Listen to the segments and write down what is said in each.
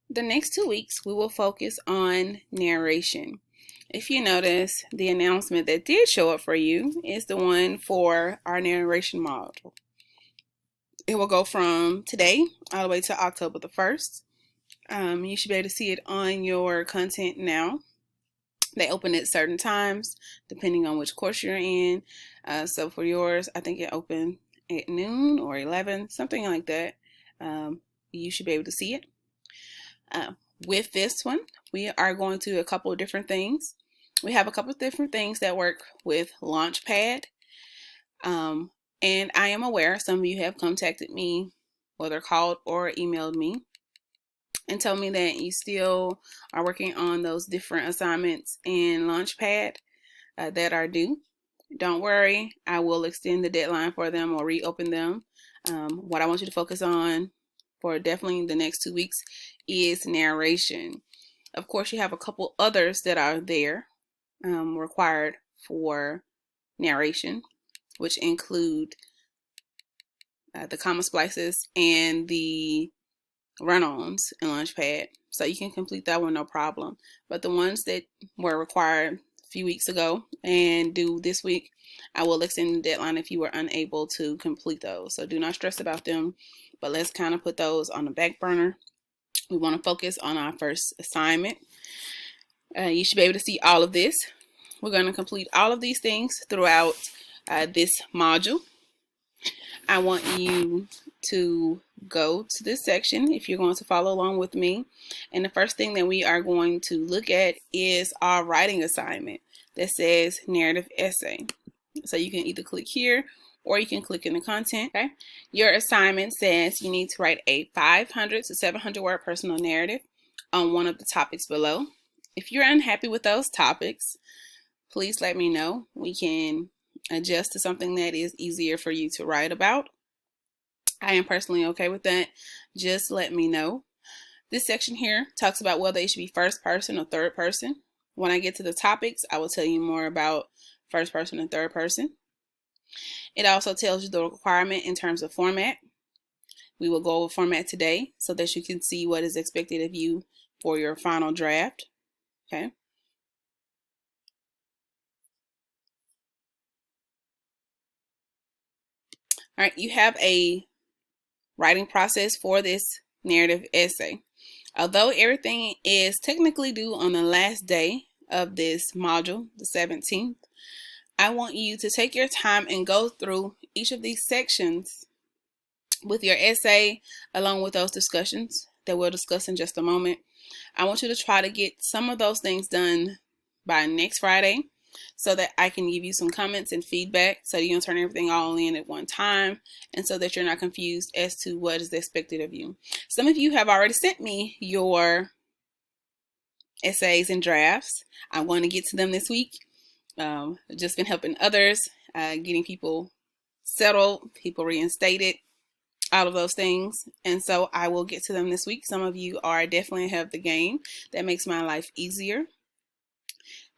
The next 2 weeks, we will focus on narration. If you notice, the announcement that did show up for you is the one for our narration module. It will go from today all the way to October the 1st. You should be able to see it on your content now. They open at certain times depending on which course you're in. So for yours, I think it opened at noon or 11, something like that. You should be able to see it. With this one, we are going to do a couple of different things. We have a couple of different things that work with Launchpad. And I am aware some of you have contacted me, whether called or emailed me, and told me that you still are working on those different assignments in Launchpad that are due. Don't worry, I will extend the deadline for them or reopen them. What I want you to focus on for definitely the next 2 weeks is narration. Of course, you have a couple others that are there required for narration, which include the comma splices and the run-ons in Launchpad. So you can complete that one no problem. But the ones that were required a few weeks ago and due this week, I will extend the deadline if you were unable to complete those. So do not stress about them, but let's kind of put those on the back burner. We want to focus on our first assignment. You should be able to see all of this. We're going to complete all of these things throughout this module. I want you to go to this section if you're going to follow along with me. And the first thing that we are going to look at is our writing assignment that says narrative essay. So you can either click here or you can click in the content. Okay. Your assignment says you need to write a 500 to 700 word personal narrative on one of the topics below. If you're unhappy with those topics, please let me know. We can adjust to something that is easier for you to write about. I am personally okay with that. Just let me know. This section here talks about whether it should be first person or third person. When I get to the topics, I will tell you more about first person and third person. It also tells you the requirement in terms of format. We will go over format today so that you can see what is expected of you for your final draft. Okay. All right, you have a writing process for this narrative essay. Although everything is technically due on the last day of this module, the 17th, I want you to take your time and go through each of these sections with your essay along with those discussions that we'll discuss in just a moment. I want you to try to get some of those things done by next Friday so that I can give you some comments and feedback so you don't turn everything all in at one time and so that you're not confused as to what is expected of you. Some of you have already sent me your essays and drafts. I want to get to them this week. Just been helping others, getting people settled, people reinstated, all of those things. And so I will get to them this week. Some of you are definitely ahead of the game. That makes my life easier.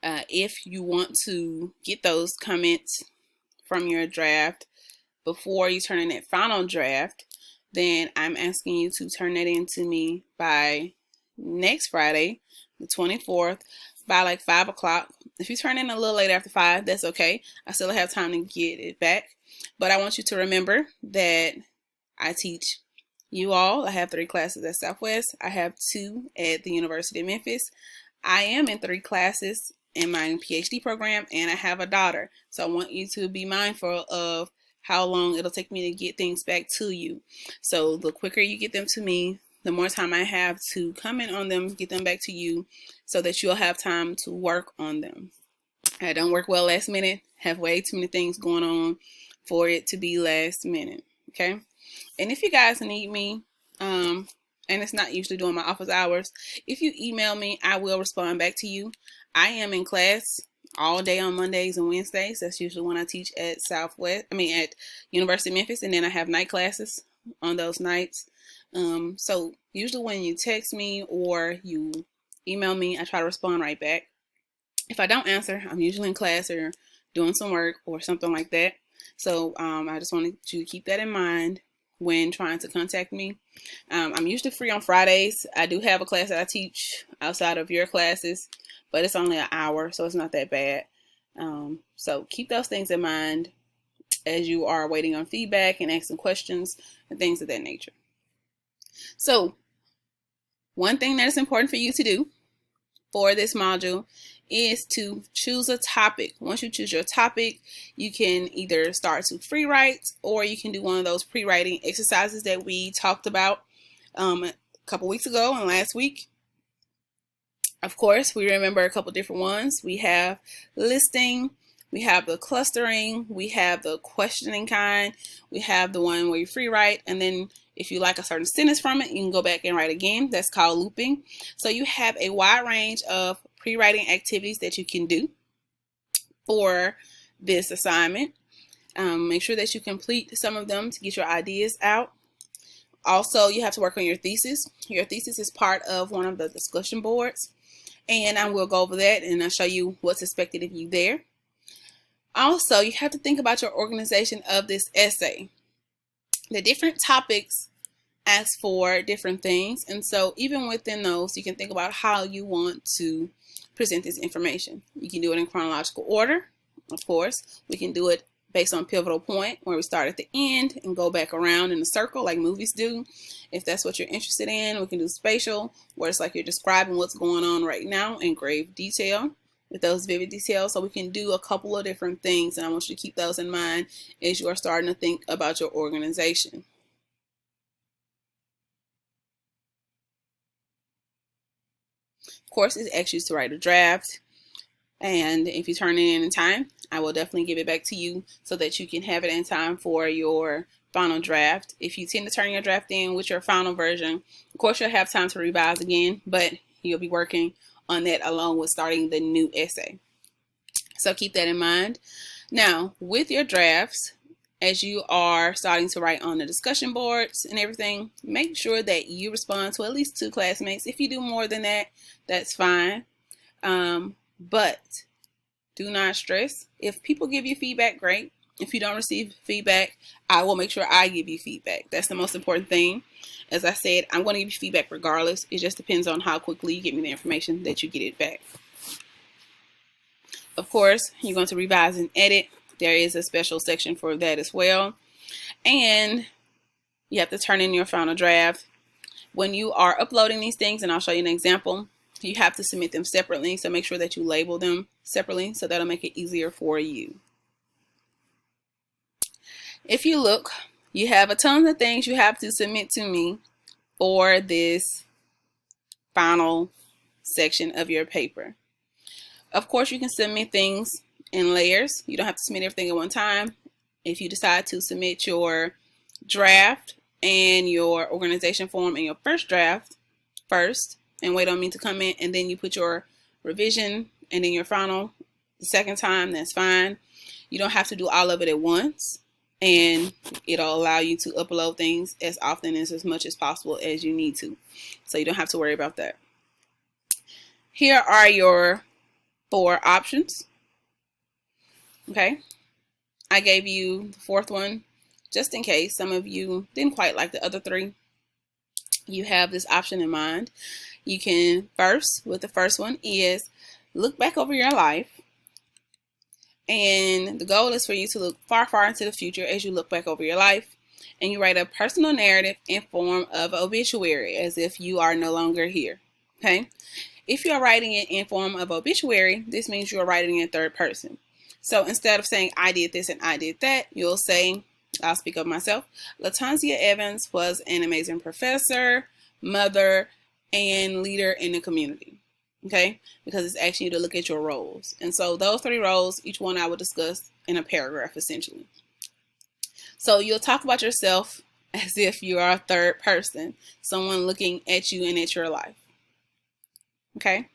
If you want to get those comments from your draft before you turn in that final draft, then I'm asking you to turn that in to me by next Friday, the 24th, by like 5 o'clock. If you turn in a little later after 5, that's okay. I still have time to get it back. But I want you to remember that I teach you all. I have 3 classes at Southwest. I have 2 at the University of Memphis. I am in 3 classes in my PhD program, and I have a daughter. So I want you to be mindful of how long it'll take me to get things back to you. So the quicker you get them to me, the more time I have to comment on them, get them back to you so that you'll have time to work on them. I don't work well last minute, have way too many things going on for it to be last minute. Okay. And if you guys need me, and it's not usually during my office hours, if you email me, I will respond back to you. I am in class all day on Mondays and Wednesdays. That's usually when I teach at at University of Memphis, and then I have night classes on those nights. So usually when you text me or you email me, I try to respond right back. If I don't answer, I'm usually in class or doing some work or something like that. So I just wanted you to keep that in mind. when trying to contact me. I'm usually free on Fridays. I do have a class that I teach outside of your classes, but it's only an hour, so it's not that bad. So keep those things in mind as you are waiting on feedback and asking questions and things of that nature. So one thing that is important for you to do for this module is to choose a topic. Once you choose your topic, you can either start to free write, or you can do one of those pre-writing exercises that we talked about a couple weeks ago and last week. Of course, we remember a couple different ones. We have listing, we have the clustering, we have the questioning kind, we have the one where you free write, and then if you like a certain sentence from it, you can go back and write again. That's called looping. So you have a wide range of pre-writing activities that you can do for this assignment. Make sure that you complete some of them to get your ideas out. Also, you have to work on your thesis. Your thesis is part of one of the discussion boards, and I will go over that and I'll show you what's expected of you there. Also, you have to think about your organization of this essay. The different topics ask for different things, and so even within those, you can think about how you want to present this information. You can do it in chronological order, of course. We can do it based on pivotal point, where we start at the end and go back around in a circle like movies do. If that's what you're interested in, we can do spatial, where it's like you're describing what's going on right now in grave detail with those vivid details. So we can do a couple of different things, and I want you to keep those in mind as you are starting to think about your organization. Of course, it asks you to write a draft, and if you turn it in time, I will definitely give it back to you so that you can have it in time for your final draft. If you tend to turn your draft in with your final version, of course you'll have time to revise again, but you'll be working on that along with starting the new essay. So keep that in mind. Now, with your drafts, as you are starting to write on the discussion boards and everything, make sure that you respond to at least 2 classmates. If you do more than that, that's fine. But do not stress. If people give you feedback, great. If you don't receive feedback, I will make sure I give you feedback. That's the most important thing. As I said, I'm going to give you feedback regardless. It just depends on how quickly you get me the information that you get it back. Of course, you're going to revise and edit. There is a special section for that as well. And you have to turn in your final draft. When you are uploading these things, and I'll show you an example, you have to submit them separately. So make sure that you label them separately, so that'll make it easier for you. If you look, you have a ton of things you have to submit to me for this final section of your paper. Of course, you can submit things in layers. You don't have to submit everything at one time. If you decide to submit your draft and your organization form in your first draft first and wait on me to come in, and then you put your revision and then your final the second time, that's fine. You don't have to do all of it at once, and it'll allow you to upload things as often as much as possible as you need to. So you don't have to worry about that. Here are your 4 options. Okay, I gave you the 4th one just in case some of you didn't quite like the other 3. You have this option in mind. You can first, with the first one, is look back over your life, and the goal is for you to look far, far into the future as you look back over your life, and you write a personal narrative in form of obituary as if you are no longer here. Okay, if you are writing it in form of obituary, this means you are writing in 3rd person. So instead of saying I did this and I did that, you'll say, I'll speak of myself, Latanzia Evans was an amazing professor, mother, and leader in the community. Okay, because it's asking you to look at your roles. And so those 3 roles, each one I will discuss in a paragraph essentially. So you'll talk about yourself as if you are a 3rd person, someone looking at you and at your life. Okay.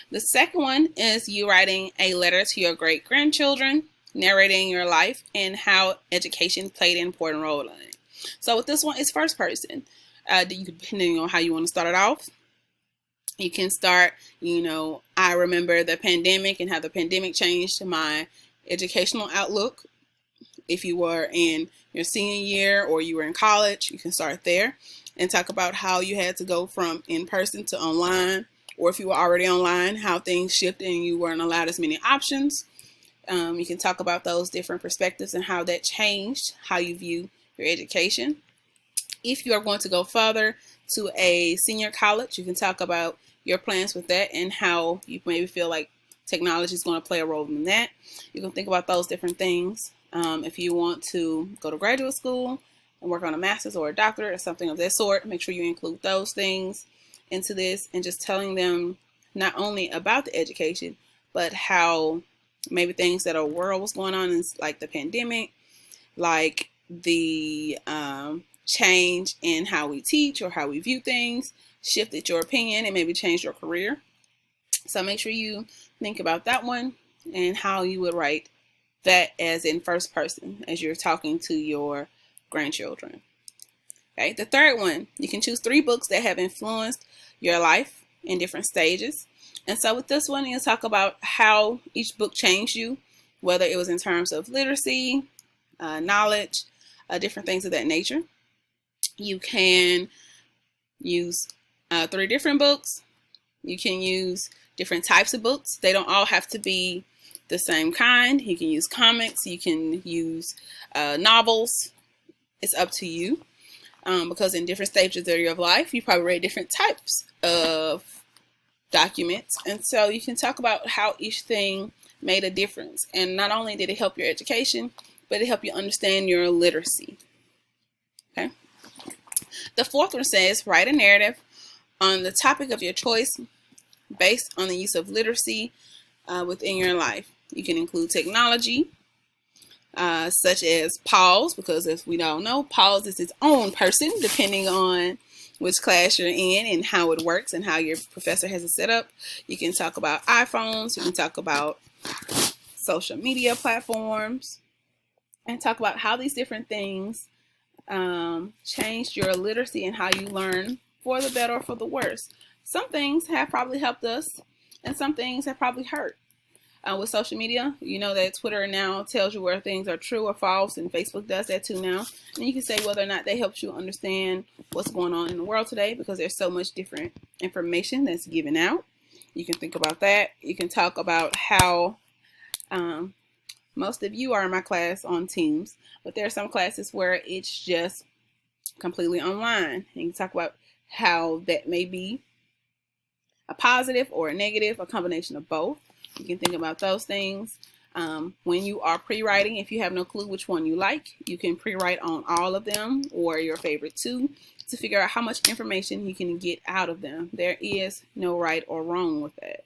The second one is you writing a letter to your great-grandchildren, narrating your life and how education played an important role in it. So with this one, it's 1st person. Depending on how you want to start it off, you can start, I remember the pandemic and how the pandemic changed my educational outlook. if you were in your senior year or you were in college, you can start there and talk about how you had to go from in person to online, or if you were already online, how things shifted and you weren't allowed as many options. You can talk about those different perspectives and how that changed how you view your education. If you are going to go further to a senior college, you can talk about your plans with that and how you maybe feel like technology is going to play a role in that. You can think about those different things. If you want to go to graduate school and work on a master's or a doctorate or something of that sort, make sure you include those things into this, and just telling them not only about the education, but how maybe things that our world was going on, like the pandemic, like the change in how we teach or how we view things, shifted your opinion and maybe changed your career. So make sure you think about that one and how you would write that as in first person as you're talking to your grandchildren. Okay, the third one, you can choose 3 books that have influenced your life in different stages. And so with this one, you'll talk about how each book changed you, whether it was in terms of literacy, knowledge, different things of that nature. You can use 3 different books. You can use different types of books. They don't all have to be the same kind. You can use comics. You can use novels. It's up to you. Because in different stages of your life, you probably read different types of documents. And so you can talk about how each thing made a difference. And not only did it help your education, but it helped you understand your literacy. Okay. The fourth one says, write a narrative on the topic of your choice based on the use of literacy within your life. You can include technology, such as Pause, because as we all know, Pause is its own person depending on which class you're in and how it works and how your professor has it set up. You can talk about iPhones, you can talk about social media platforms, and talk about how these different things changed your literacy and how you learn for the better or for the worse. Some things have probably helped us and some things have probably hurt. With social media, you know that Twitter now tells you where things are true or false, and Facebook does that too now. And you can say whether or not that helps you understand what's going on in the world today, because there's so much different information that's given out. You can think about that. You can talk about how most of you are in my class on Teams, but there are some classes where it's just completely online. And you can talk about how that may be a positive or a negative, a combination of both. You can think about those things. When you are pre-writing, if you have no clue which one you like, you can pre-write on all of them or your favorite 2 to figure out how much information you can get out of them. There is no right or wrong with that.